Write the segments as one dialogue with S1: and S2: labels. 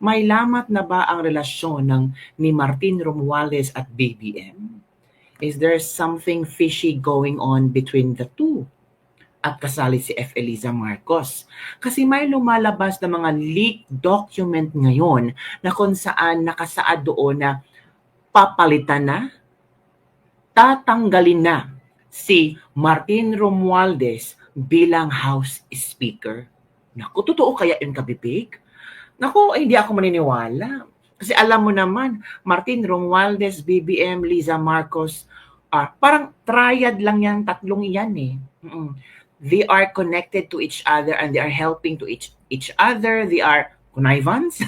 S1: may lamat na ba ang relasyon ni Martin Romualdez at BBM? Is there something fishy going on between the two? At kasali si F. Eliza Marcos. Kasi may lumalabas na mga leaked document ngayon na kung saan nakasaad doon na papalitan na, tatanggalin na si Martin Romualdez bilang House Speaker. Naku, totoo kaya yun, kabibig? Naku, hindi ako maniniwala. Kasi alam mo naman, Martin Romualdez, BBM, Liza Marcos, parang triad lang yan, tatlong yan eh. They are connected to each other and they are helping to each other. They are connivance.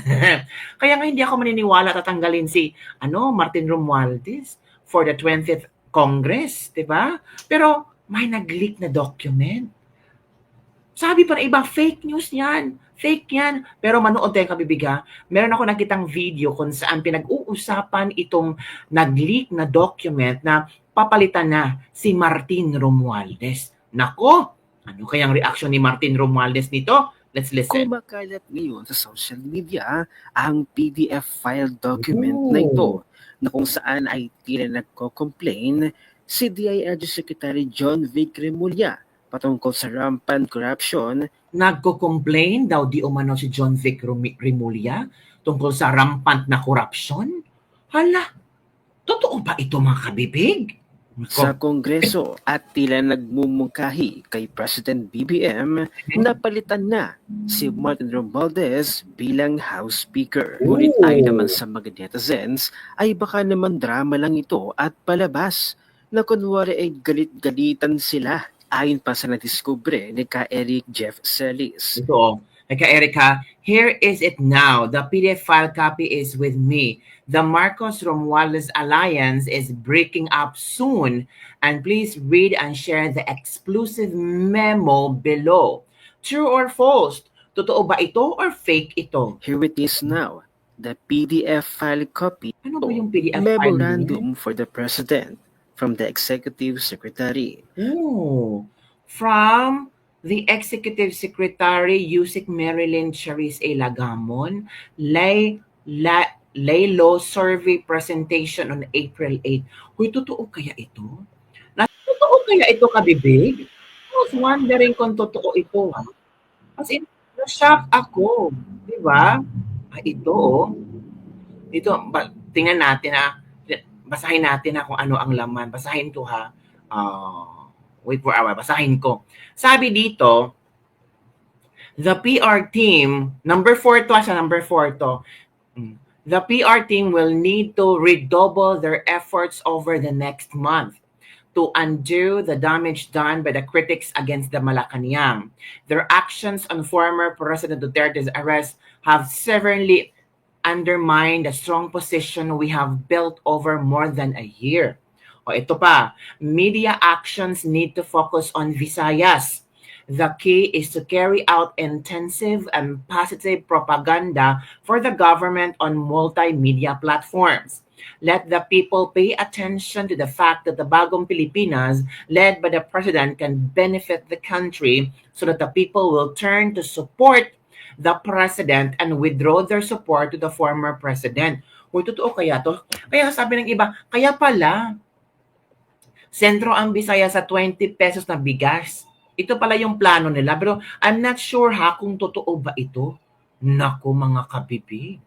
S1: Kaya nga hindi ako maniniwala tatanggalin si Martin Romualdez for the 20th Congress, 'di ba? Pero may nag-leak na document. Sabi pa ng iba, fake news 'yan. Fake 'yan. Pero manood tayo, kabibiga. Meron ako nakitang video kung saan pinag-uusapan itong nag-leak na document na papalitan na si Martin Romualdez. Nako, ano kayang reaction ni Martin Romualdez nito? Let's listen.
S2: Kumakalat ngayon sa social media ang PDF file document na ito na kung saan ay tila nagko-complain si DILG Secretary John Vic Remulla patungkol sa rampant corruption.
S1: Nagko-complain daw di umano si John Vic Remulla tungkol sa rampant na corruption? Hala, totoo ba ito, mga kabibig?
S2: Sa Kongreso at tila nagmumungkahi kay President BBM na palitan na si Martin Romualdez bilang House Speaker. Ngunit ayon naman sa mga netizens ay baka naman drama lang ito at palabas na kunwari ay galit-galitan sila. Ayon pa sa nadiskubre ni Ka-Eric Jeff Celis.
S1: Ito, Ka-Erica, here is it now. The PDF file copy is with me. The Marcos-Romualdez alliance is breaking up soon. And please read and share the exclusive memo below. True or false? Totoo ba ito or fake ito?
S2: Here it is now. The PDF file copy.
S1: Ano ba yung PDF file?
S2: Memorandum for the President from the Executive Secretary.
S1: Oh, from the Executive Secretary, Yusik Marilyn Charis A. Lagamon, Lay Law Survey Presentation on April 8. Huy, totoo kaya ito? Totoo kaya ito, kabibig? I was wondering kung totoo ito. As in, na-shock ako. Di ba? Ito, Dito, tingnan natin basahin natin kung ano ang laman. Basahin to ha. Wait for a while. Basahin ko. Sabi dito, the PR team, number 4 to, number 4 to. The PR team will need to redouble their efforts over the next month to undo the damage done by the critics against the Malacanang. Their actions on former President Duterte's arrest have severely undermined the strong position we have built over more than a year. O ito pa, media actions need to focus on Visayas. The key is to carry out intensive and positive propaganda for the government on multimedia platforms. Let the people pay attention to the fact that the Bagong Pilipinas, led by the President, can benefit the country so that the people will turn to support the President and withdraw their support to the former President. Uy, totoo kaya to? Kaya sabi ng iba, kaya pala, sentro ang Bisaya sa 20 pesos na bigas. Ito pala yung plano nila. Pero I'm not sure kung totoo ba ito. Naku, mga kabibig.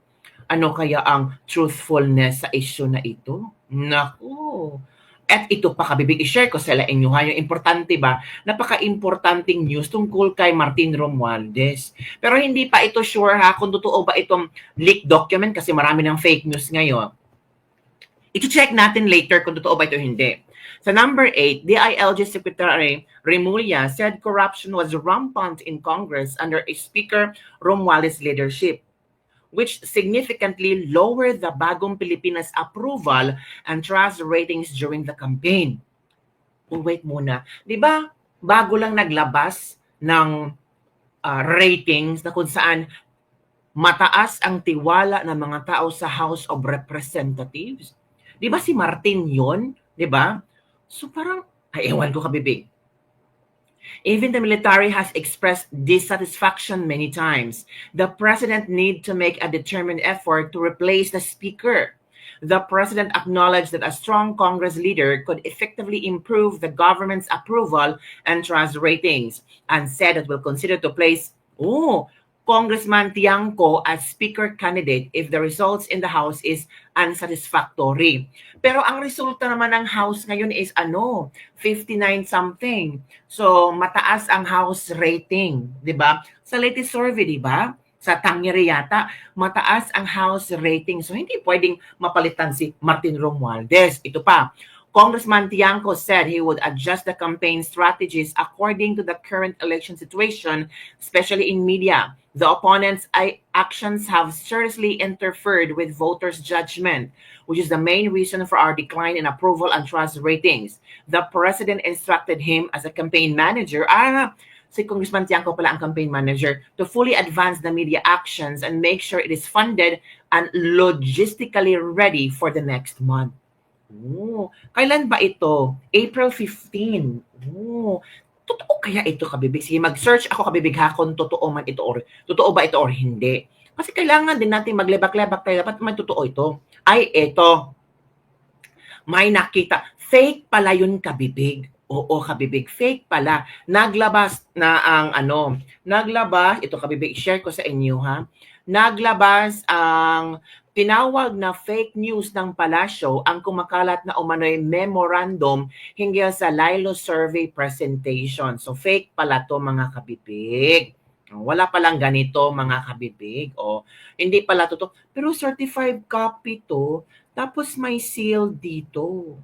S1: Ano kaya ang truthfulness sa issue na ito? Naku. At ito pa, kabibig, i-share ko sa inyo yung importante ba? Napaka-importanting news tungkol kay Martin Romualdez. Pero hindi pa ito sure kung totoo ba itong leaked document kasi marami ng fake news ngayon. I-check natin later kung totoo ba ito hindi. Sa number 8, DILG Secretary Remulla said corruption was rampant in Congress under Speaker Romualdez's leadership, which significantly lowered the Bagong Pilipinas approval and trust ratings during the campaign. Wait muna. Di ba, bago lang naglabas ng ratings na kung saan mataas ang tiwala ng mga tao sa House of Representatives? Di ba si Martin yon? Di ba? So parang, ewan ko, kabibig. Even the military has expressed dissatisfaction many times. The president need to make a determined effort to replace the speaker. The president acknowledged that a strong Congress leader could effectively improve the government's approval and trust ratings, and said it will consider to place Congressman Tiangco as speaker candidate if the results in the House is unsatisfactory. Pero ang resulta naman ng House ngayon is 59 something. So mataas ang House rating, 'di ba? Sa latest survey, 'di ba? Sa Tangere yata, mataas ang House rating. So hindi pwedeng mapalitan si Martin Romualdez. Ito pa, Congressman Tiangco said he would adjust the campaign strategies according to the current election situation, especially in media. The opponents' actions have seriously interfered with voters' judgment, which is the main reason for our decline in approval and trust ratings. The president instructed him as a campaign manager, si Congressman Tiangco pala ang campaign manager, to fully advance the media actions and make sure it is funded and logistically ready for the next month. Kailan ba ito? April 15. Totoo kaya ito, kabibig? Sige, mag-search ako, kabibig, ha, kung totoo man ito or totoo ba ito or hindi. Kasi kailangan din natin maglebak-lebak tayo. Dapat may totoo ito. Ay, ito. May nakita. Fake pala yun, kabibig. Oo, kabibig. Fake pala. Naglabas na ang naglabas, ito kabibig, share ko sa inyo, ha. Naglabas ang tinawag na fake news ng palasyo ang kumakalat na umano'y memorandum hinggil sa Lilo survey presentation. So fake pala to, mga kabibig. Wala palang ganito, mga kabibig. Hindi pala to. Pero certified copy to, tapos may seal dito.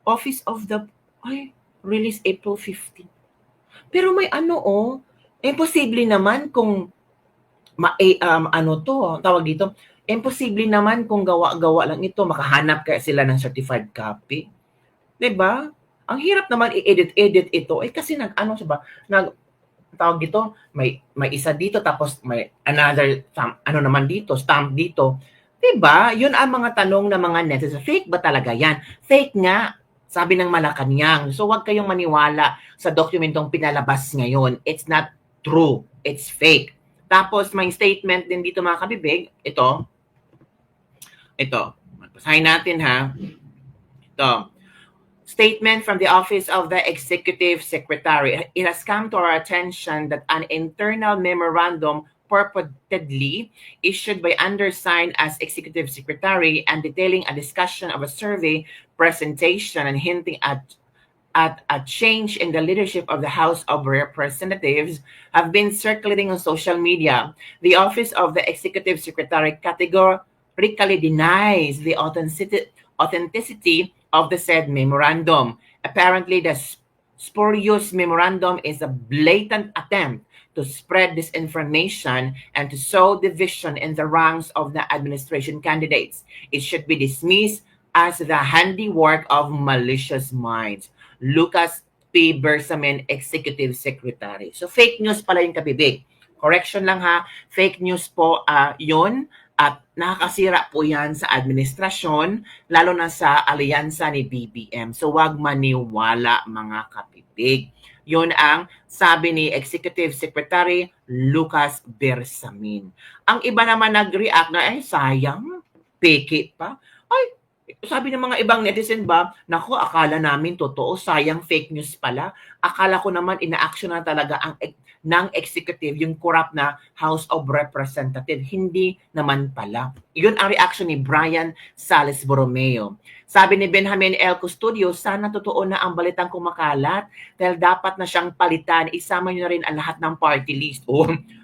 S1: Office of the release April 15. Pero may imposible naman kung tawag dito, imposible naman kung gawa-gawa lang ito, makahanap kaya sila ng certified copy. 'Di ba? Ang hirap naman i-edit ito kasi tawag dito, may isa dito tapos may another naman dito, stamp dito. 'Di ba? 'Yun ang mga tanong ng mga netizens. Fake ba talaga 'yan? Fake nga, sabi ng Malacanang. So wag kayong maniwala sa dokumentong pinalabas ngayon. It's not true. It's fake. Tapos may statement din dito, mga kabibig. Ito. Basahin natin, ha. Ito. Statement from the Office of the Executive Secretary. It has come to our attention that an internal memorandum purportedly issued by undersigned as Executive Secretary and detailing a discussion of a survey presentation and hinting at a change in the leadership of the House of Representatives have been circulating on social media. The Office of the Executive Secretary categorically denies the authenticity of the said memorandum. Apparently, the spurious memorandum is a blatant attempt to spread disinformation and to sow division in the ranks of the administration candidates. It should be dismissed as the handiwork of malicious minds. Lucas P. Bersamin, Executive Secretary. So fake news pala yung kabibig. Correction lang, ha. Fake news po yun at nakakasira po yan sa administrasyon, lalo na sa alyansa ni BBM. So wag maniwala, mga kabibig. Yun ang sabi ni Executive Secretary Lucas Bersamin. Ang iba naman nag-react na, sayang, peke pa. Sabi ng mga ibang netizen ba, naku, akala namin totoo, sayang, fake news pala. Akala ko naman ina-action na talaga ng executive yung corrupt na House of Representatives. Hindi naman pala. Yun ang reaction ni Brian Sales Borromeo. Sabi ni Benjamin L. Custodio, sana totoo na ang balitang kumakalat dahil dapat na siyang palitan. Isama niyo na rin ang lahat ng party list.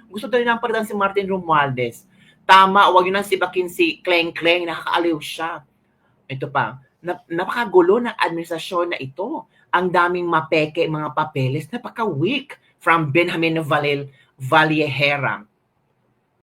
S1: Gusto daw nang palitan si Martin Romualdez. Tama, huwag yun nang sibakin si Kleng Kleng, nakakaaliw siya. Ito pa, napakagulo ng administrasyon na ito. Ang daming mapeke, mga papeles, napaka-weak from Benjamin Vallejera.